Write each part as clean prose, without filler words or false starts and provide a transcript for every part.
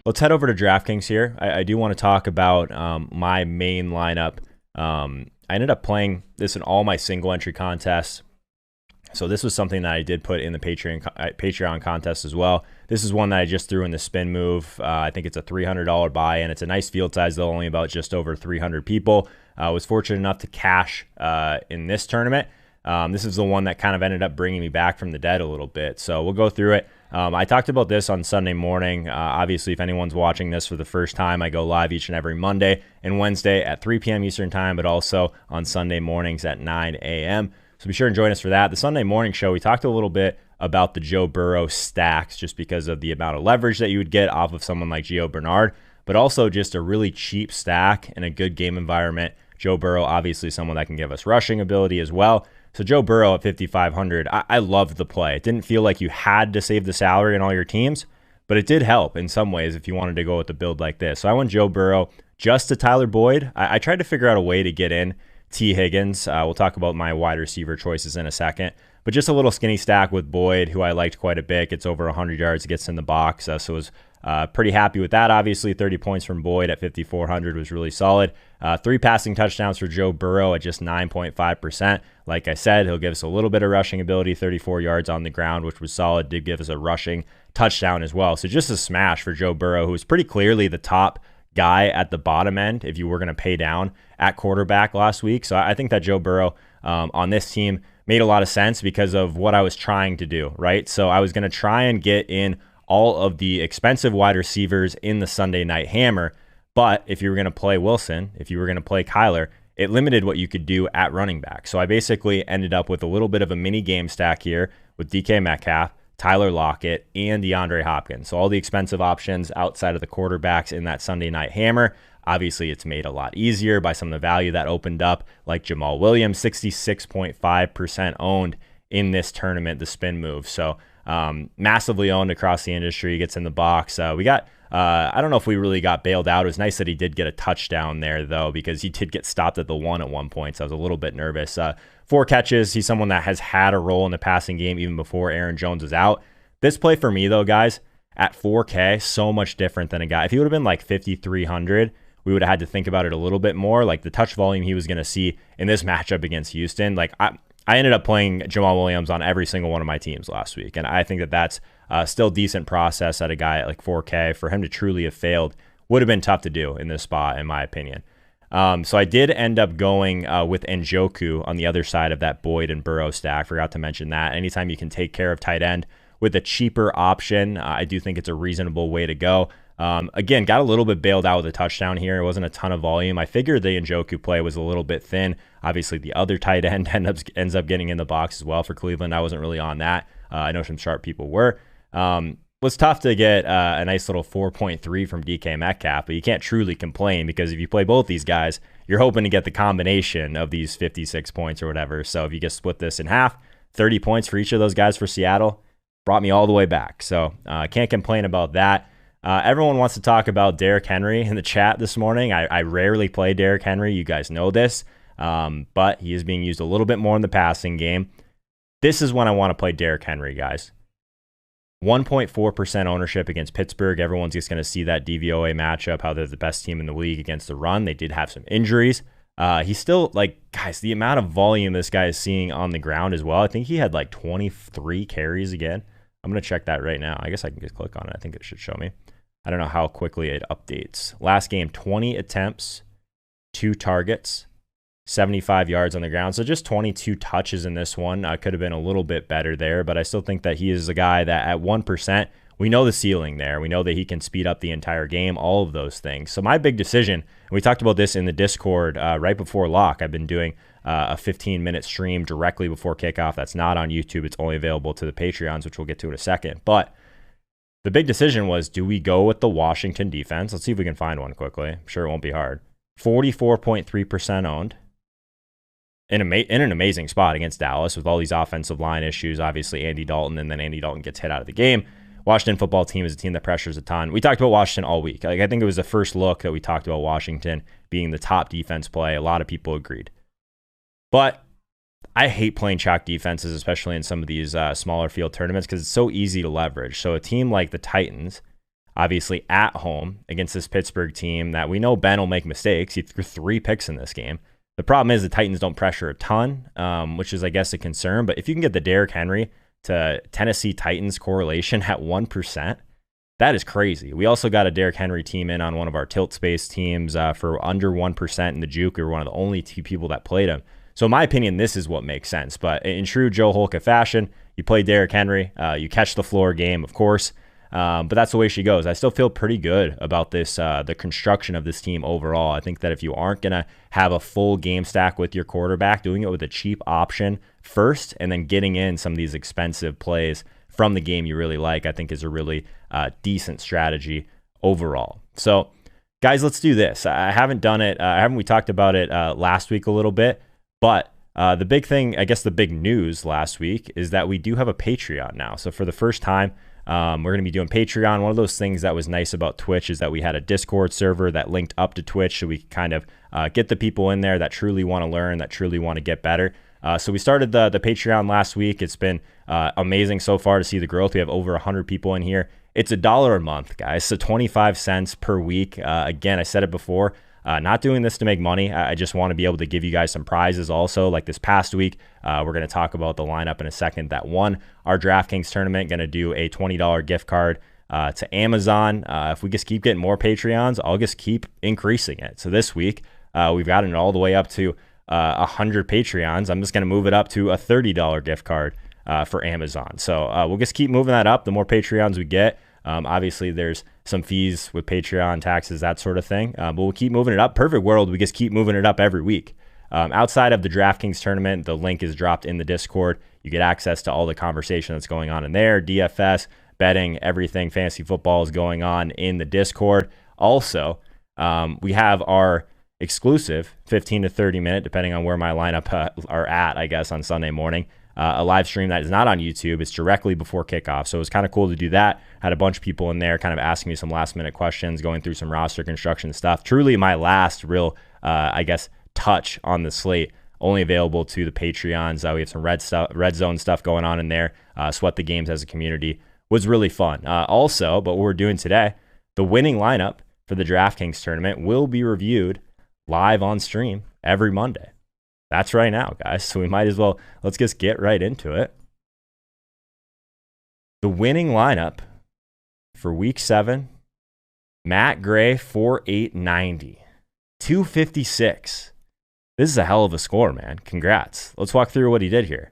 Let's head over to DraftKings here. I do want to talk about my main lineup. I ended up playing this in all my single entry contests. So this was something that I did put in the Patreon contest as well. This is one that I just threw in the spin move. I think it's a $300 buy-in. It's a nice field size, though, only about just over 300 people. I was fortunate enough to cash in this tournament. This is the one that kind of ended up bringing me back from the dead a little bit. So we'll go through it. I talked about this on Sunday morning. Obviously, if anyone's watching this for the first time, I go live each and every Monday and Wednesday at 3 p.m. Eastern time, but also on Sunday mornings at 9 a.m. So be sure and join us for that. The Sunday morning show, we talked a little bit about the Joe Burrow stacks just because of the amount of leverage that you would get off of someone like Gio Bernard, but also just a really cheap stack in a good game environment. Joe Burrow, obviously someone that can give us rushing ability as well. So Joe Burrow at 5,500, I loved the play. It didn't feel like you had to save the salary in all your teams, but it did help in some ways if you wanted to go with a build like this. So I went Joe Burrow just to Tyler Boyd. I tried to figure out a way to get in T. Higgins. We'll talk about my wide receiver choices in a second, but just a little skinny stack with Boyd, who I liked quite a bit. Gets over 100 yards, gets in the box. So was pretty happy with that. Obviously, 30 points from Boyd at 5,400 was really solid. 3 passing touchdowns for Joe Burrow at just 9.5%. Like I said, he'll give us a little bit of rushing ability, 34 yards on the ground, which was solid. Did give us a rushing touchdown as well. So just a smash for Joe Burrow, who was pretty clearly the top guy at the bottom end if you were going to pay down at quarterback last week. So I think that Joe Burrow on this team made a lot of sense because of what I was trying to do, right? So I was going to try and get in all of the expensive wide receivers in the Sunday night hammer. But if you were going to play Wilson, if you were going to play Kyler, it limited what you could do at running back. So I basically ended up with a little bit of a mini game stack here with DK Metcalf, Tyler Lockett, and DeAndre Hopkins. So all the expensive options outside of the quarterbacks in that Sunday night hammer. Obviously, it's made a lot easier by some of the value that opened up, like Jamal Williams, 66.5% owned in this tournament, the spin move. So massively owned across the industry. He gets in the box. We got, I don't know if we really got bailed out. It was nice that he did get a touchdown there, though, because he did get stopped at the 1 at one point. So I was a little bit nervous. 4 catches. He's someone that has had a role in the passing game even before Aaron Jones is out. This play for me, though, guys, at 4K, so much different than a guy. If he would have been like 5,300, we would have had to think about it a little bit more. Like the touch volume he was going to see in this matchup against Houston. Like I ended up playing Jamal Williams on every single one of my teams last week. And I think that that's still decent process at a guy at like 4K. For him to truly have failed would have been tough to do in this spot, in my opinion. So I did end up going with Njoku on the other side of that Boyd and Burrow stack. Forgot to mention that. Anytime you can take care of tight end with a cheaper option, I do think it's a reasonable way to go. Again, got a little bit bailed out with a touchdown here. It wasn't a ton of volume. I figured the Njoku play was a little bit thin. Obviously, the other tight end ends up getting in the box as well for Cleveland. I wasn't really on that. I know some sharp people were. Was tough to get a nice little 4.3 from DK Metcalf, but you can't truly complain because if you play both these guys, you're hoping to get the combination of these 56 points or whatever. So if you just split this in half, 30 points for each of those guys for Seattle, brought me all the way back. So can't complain about that. Everyone wants to talk about Derrick Henry in the chat this morning. I rarely play Derrick Henry. You guys know this, but he is being used a little bit more in the passing game. This is when I want to play Derrick Henry, guys. 1.4% ownership against Pittsburgh. Everyone's just going to see that DVOA matchup, how they're the best team in the league against the run. They did have some injuries. He's still, like, guys, the amount of volume this guy is seeing on the ground as well. I think he had like 23 carries again. I'm going to check that right now. I guess I can just click on it. I think it should show me. I don't know how quickly it updates. Last game, 20 attempts, 2 targets, 75 yards on the ground. So just 22 touches in this one. Could have been a little bit better there, but I still think that he is a guy that at 1%, we know the ceiling there. We know that he can speed up the entire game, all of those things. So my big decision, and we talked about this in the Discord right before lock. I've been doing a 15-minute stream directly before kickoff. That's not on YouTube. It's only available to the Patreons, which we'll get to in a second. But the big decision was, do we go with the Washington defense? Let's see if we can find one quickly. I'm sure it won't be hard. 44.3% owned. In an amazing spot against Dallas with all these offensive line issues. Obviously, Andy Dalton, and then Andy Dalton gets hit out of the game. Washington football team is a team that pressures a ton. We talked about Washington all week. Like, I think it was the first look that we talked about Washington being the top defense play. A lot of people agreed. But I hate playing chalk defenses, especially in some of these smaller field tournaments, because it's so easy to leverage. So a team like the Titans, obviously at home against this Pittsburgh team that we know Ben will make mistakes. He threw 3 picks in this game. The problem is the Titans don't pressure a ton, which is, I guess, a concern. But if you can get the Derrick Henry to Tennessee Titans correlation at 1%, that is crazy. We also got a Derrick Henry team in on one of our tilt space teams for under 1% in the juke. We were one of the only 2 people that played him. So in my opinion, this is what makes sense. But in true Joe Holka fashion, you play Derrick Henry, you catch the floor game, of course. But that's the way she goes. I still feel pretty good about this, the construction of this team overall. I think that if you aren't going to have a full game stack with your quarterback, doing it with a cheap option first and then getting in some of these expensive plays from the game you really like, I think is a really decent strategy overall. So, guys, let's do this. I haven't done it. We talked about it last week a little bit, but the big thing, I guess the big news last week is that we do have a Patreon now. So for the first time, we're going to be doing Patreon. One of those things that was nice about Twitch is that we had a Discord server that linked up to Twitch, so we could kind of get the people in there that truly want to learn, that truly want to get better. So we started the Patreon last week. It's been amazing so far to see the growth. We have over 100 people in here. It's $1 a month, guys, so 25 cents per week. Again, I said it before, not doing this to make money. I just want to be able to give you guys some prizes also. Like this past week, we're going to talk about the lineup in a second that won our DraftKings tournament. Going to do a $20 gift card to Amazon. If we just keep getting more Patreons, I'll just keep increasing it. So this week, we've gotten it all the way up to 100 Patreons. I'm just going to move it up to a $30 gift card for Amazon. So we'll just keep moving that up. The more Patreons we get, obviously there's some fees with Patreon, taxes, that sort of thing. But we'll keep moving it up. Perfect world, we just keep moving it up every week. Outside of the DraftKings tournament, the link is dropped in the Discord. You get access to all the conversation that's going on in there. DFS, betting, everything, fantasy football is going on in the Discord. Also, we have our exclusive 15 to 30 minute, depending on where my lineup are at, I guess, on Sunday morning. A live stream that is not on YouTube. It's directly before kickoff. So it was kind of cool to do that. Had a bunch of people in there kind of asking me some last minute questions, going through some roster construction stuff. Truly my last real, I guess, touch on the slate. Only available to the Patreons. We have some red zone stuff going on in there. Sweat the games as a community was really fun. Also, but what we're doing today, the winning lineup for the DraftKings tournament will be reviewed live on stream every Monday. That's right now, guys. So we might as well, let's just get right into it. The winning lineup for week 7, Matt Gray, 4,890, 256. This is a hell of a score, man. Congrats. Let's walk through what he did here.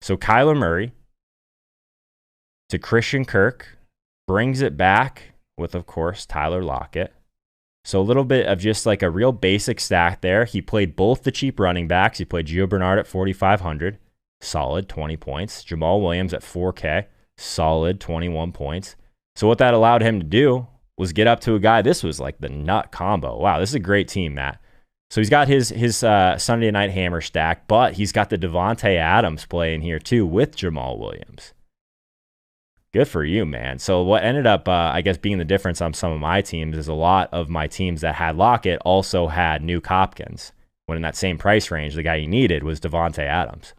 So Kyler Murray to Christian Kirk, brings it back with, of course, Tyler Lockett. So a little bit of just like a real basic stack there. He played both the cheap running backs. He played Gio Bernard at 4,500, solid 20 points. Jamal Williams at 4K, solid 21 points. So what that allowed him to do was get up to a guy. This was like the nut combo. Wow, this is a great team, Matt. So he's got his Sunday night hammer stack, but he's got the Devontae Adams play in here too with Jamal Williams. Good for you, man. So what ended up, I guess, being the difference on some of my teams is a lot of my teams that had Lockett also had Nuke Hopkins. When in that same price range, the guy you needed was Devontae Adams.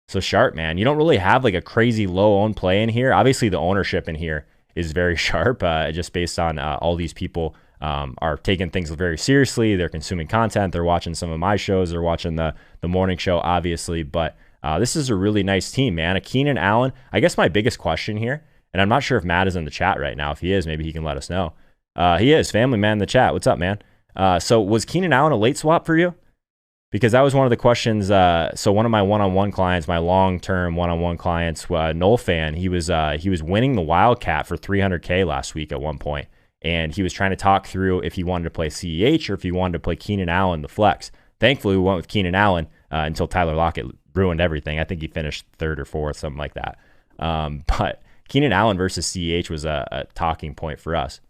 So sharp, man. You don't really have like a crazy low-owned play in here. Obviously, the ownership in here is very sharp, just based on all these people are taking things very seriously. They're consuming content. They're watching some of my shows. They're watching the morning show, obviously. But this is a really nice team, man. A Keenan Allen. I guess my biggest question here, and I'm not sure if Matt is in the chat right now. If he is, maybe he can let us know. He is. Family Man in the chat. What's up, man? So was Keenan Allen a late swap for you? Because that was one of the questions. So one of my one-on-one clients, my long-term one-on-one clients, Noel fan, he was winning the Wildcat for 300K last week at one point. And he was trying to talk through if he wanted to play CEH or if he wanted to play Keenan Allen, the flex. Thankfully, we went with Keenan Allen until Tyler Lockett ruined everything. I think he finished 3rd or 4th, something like that. But Keenan Allen versus CEH was a talking point for us.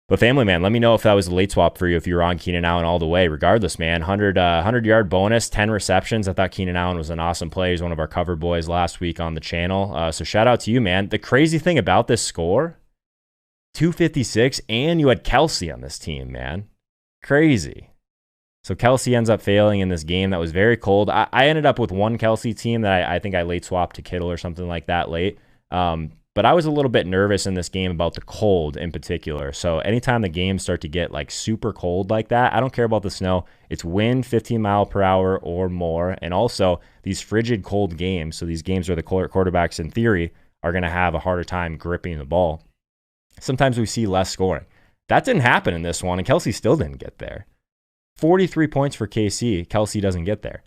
But Family Man, let me know if that was a late swap for you, if you were on Keenan Allen all the way. Regardless, man, 100-yard bonus, 10 receptions. I thought Keenan Allen was an awesome play. He's one of our cover boys last week on the channel. So shout out to you, man. The crazy thing about this score, 256, and you had Kelsey on this team, man. Crazy. So Kelsey ends up failing in this game that was very cold. I ended up with one Kelsey team that I think I late swapped to Kittle or something like that late. But I was a little bit nervous in this game about the cold in particular. So anytime the games start to get like super cold like that, I don't care about the snow. It's wind 15 mile per hour or more. And also these frigid cold games. So these games where the quarterbacks in theory are going to have a harder time gripping the ball. Sometimes we see less scoring. That didn't happen in this one, and Kelsey still didn't get there. 43 points for KC. Kelsey doesn't get there.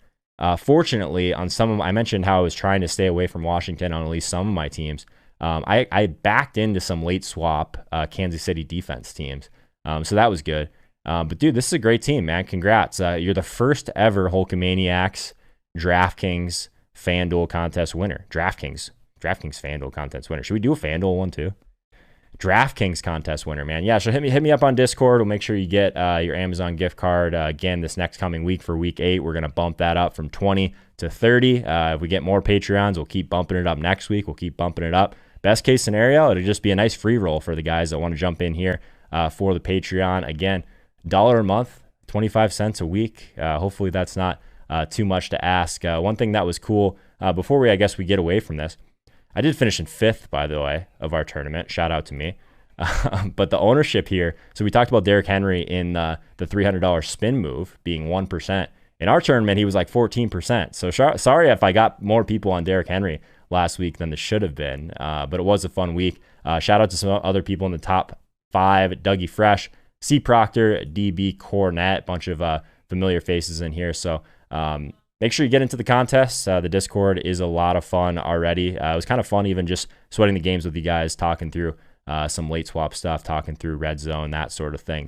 Fortunately, on some of I mentioned how I was trying to stay away from Washington on at least some of my teams. I backed into some late swap Kansas City defense teams. So that was good. But, dude, this is a great team, man. Congrats. You're the first ever Holkamaniacs DraftKings FanDuel contest winner. DraftKings FanDuel contest winner. Should we do a FanDuel one too? DraftKings contest winner, man. Yeah, so hit me up on Discord. We'll make sure you get your Amazon gift card again this next coming week for week 8. We're going to bump that up from 20 to 30. If we get more Patreons, we'll keep bumping it up next week. We'll keep bumping it up. Best case scenario, it'll just be a nice free roll for the guys that want to jump in here for the Patreon. Again, $1 a month, 25 cents a week. Hopefully that's not too much to ask. One thing that was cool, before we get away from this, I did finish in 5th, by the way, of our tournament. Shout out to me. But the ownership here, so we talked about Derrick Henry in the $300 spin move being 1%. In our tournament, he was like 14%. So sorry if I got more people on Derrick Henry last week than this should have been. But it was a fun week. Shout out to some other people in the top 5. Dougie Fresh, C. Proctor, DB Cornett, bunch of familiar faces in here. So make sure you get into the contest. The Discord is a lot of fun already. It was kind of fun even just sweating the games with you guys, talking through some late swap stuff, talking through red zone, that sort of thing.